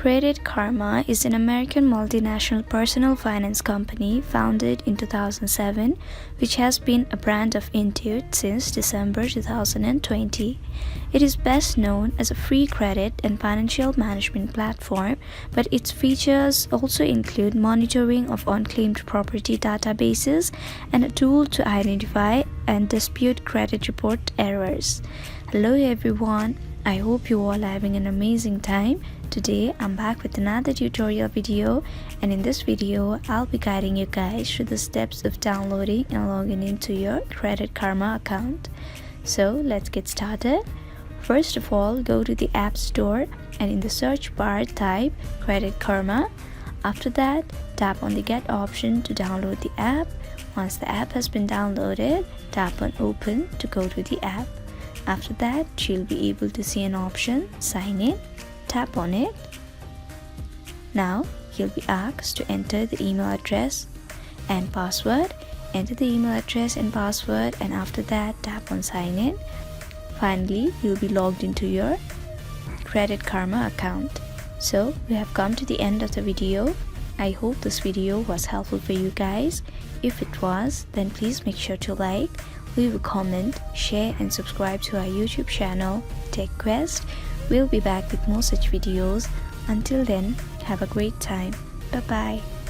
Credit Karma is an American multinational personal finance company founded in 2007, which has been a brand of Intuit since December 2020. It is best known as a free credit and financial management platform, but its features also include monitoring of unclaimed property databases and a tool to identify and dispute credit report errors. Hello everyone, I hope you all are having an amazing time. Today I'm back with another tutorial video, and in this video I'll be guiding you guys through the steps of downloading and logging into your Credit Karma account. So let's get started. First of all, go to the App Store and in the search bar type Credit Karma. After that, tap on the Get option to download the app. Once the app has been downloaded, tap on Open to go to the app. After that, you'll be able to see an option, Sign In. Tap on it. Now, you'll be asked to enter the email address and password. Enter the email address and password, and after that, tap on Sign In. Finally, you'll be logged into your Credit Karma account. So, we have come to the end of the video. I hope this video was helpful for you guys. If it was, then please make sure to like, leave a comment, share and subscribe to our YouTube channel, Tech Quest. We'll be back with more such videos. Until then, have a great time. Bye bye.